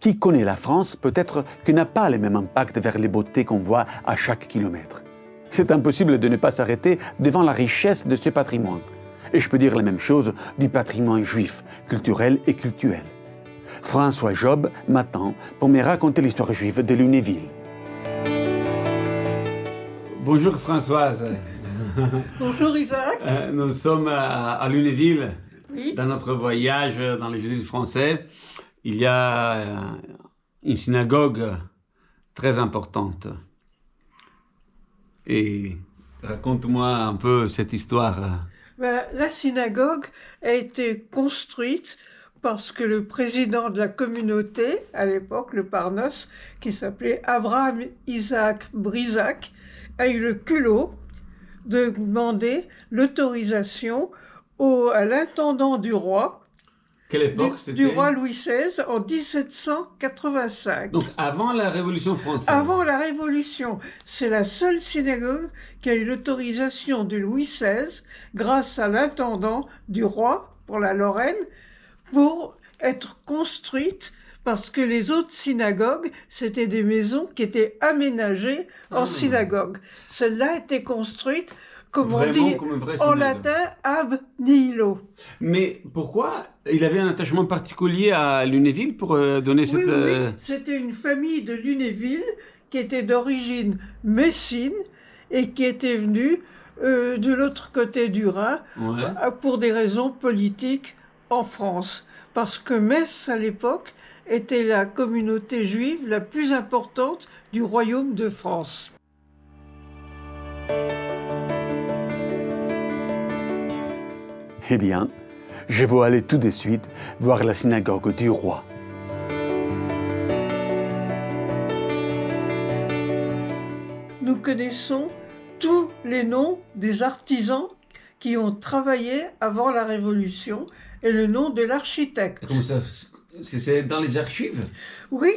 qui connaît la France peut-être que n'a pas le même impact vers les beautés qu'on voit à chaque kilomètre. C'est impossible de ne pas s'arrêter devant la richesse de ce patrimoine. Et je peux dire la même chose du patrimoine juif, culturel et cultuel. François Job m'attend pour me raconter l'histoire juive de Lunéville. Bonjour Françoise. Bonjour Isaac. Nous sommes à Lunéville, Oui. dans notre voyage dans les juifs français. Il y a une synagogue très importante. Et raconte-moi un peu cette histoire. La synagogue a été construite parce que le président de la communauté, à l'époque, le Parnos, qui s'appelait Abraham Isaac Brisac, a eu le culot de demander l'autorisation à l'intendant du roi, Quelle époque c'était? du roi Louis XVI, en 1785. Donc avant la Révolution française. Avant la Révolution, c'est la seule synagogue qui a eu l'autorisation de Louis XVI, grâce à l'intendant du roi pour la Lorraine, pour être construite, parce que les autres synagogues, c'était des maisons qui étaient aménagées en synagogue. Celle-là a été construite, comme on dit comme une vraie en synagogue. latin, ab nihilo. Mais pourquoi il avait un attachement particulier à Lunéville pour donner cette... Oui. C'était une famille de Lunéville qui était d'origine messine et qui était venue de l'autre côté du Rhin pour des raisons politiques en France. Parce que Metz, à l'époque, était la communauté juive la plus importante du royaume de France. Eh bien, je vais aller tout de suite voir la synagogue du roi. Nous connaissons tous les noms des artisans qui ont travaillé avant la Révolution et le nom de l'architecte. Comment ça? C'est dans les archives? Oui,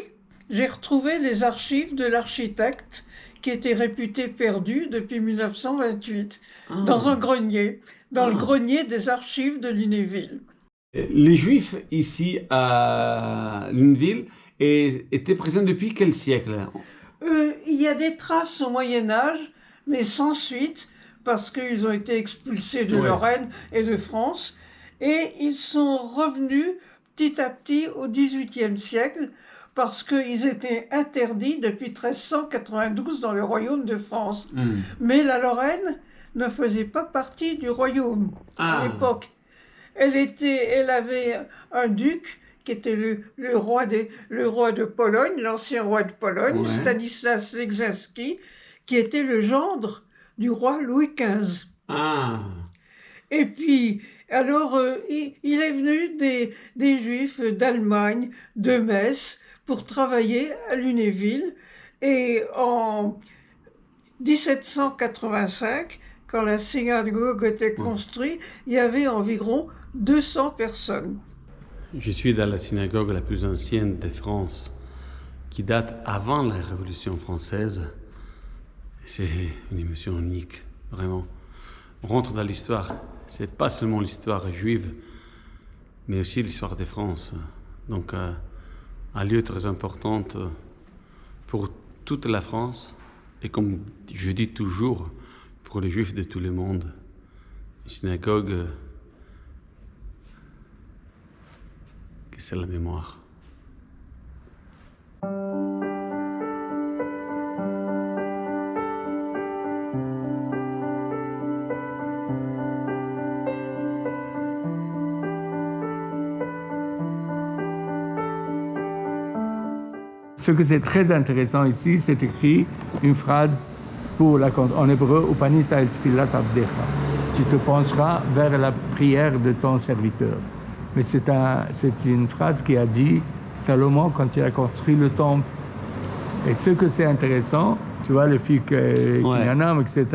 j'ai retrouvé les archives de l'architecte qui était réputé perdu depuis 1928, dans un grenier, dans le grenier des archives de Lunéville. Les Juifs ici à Lunéville étaient présents depuis quel siècle? Il y a des traces au Moyen-Âge, mais sans suite, parce qu'ils ont été expulsés de Lorraine et de France, et ils sont revenus petit à petit au XVIIIe siècle, parce qu'ils étaient interdits depuis 1392 dans le royaume de France. Mais la Lorraine ne faisait pas partie du royaume à l'époque. Elle avait un duc qui était le roi de Pologne, l'ancien roi de Pologne, Stanislas Leczinski, qui était le gendre du roi Louis XV. Et puis, alors, il est venu des Juifs d'Allemagne, de Metz, pour travailler à Lunéville. Et en 1785, quand la synagogue était construite, il y avait environ 200 personnes. Je suis dans la synagogue la plus ancienne de France, qui date avant la Révolution française. C'est une émotion unique, vraiment. On rentre dans l'histoire. C'est pas seulement l'histoire juive, mais aussi l'histoire de France. Donc, un lieu très important pour toute la France, et comme je dis toujours, pour les Juifs de tout le monde. Une synagogue, que c'est la mémoire. Ce que c'est très intéressant ici, c'est écrit une phrase en hébreu, Upanita el tfilat avdecha. Tu te pencheras vers la prière de ton serviteur. Mais c'est une phrase qui a dit Salomon quand il a construit le temple. Et ce que c'est intéressant, tu vois, le fil Kinyanam, etc.,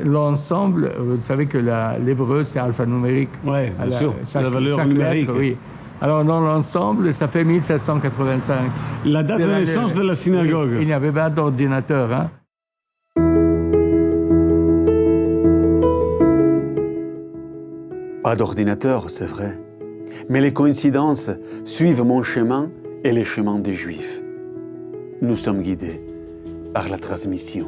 l'ensemble, vous savez que l'hébreu, c'est alphanumérique. Oui, bien sûr, la valeur numérique. Lettre, oui. Alors, dans l'ensemble, ça fait 1785. La date de naissance de la synagogue. Il n'y avait pas d'ordinateur, hein. Pas d'ordinateur, c'est vrai. Mais les coïncidences suivent mon chemin et les chemins des Juifs. Nous sommes guidés par la transmission.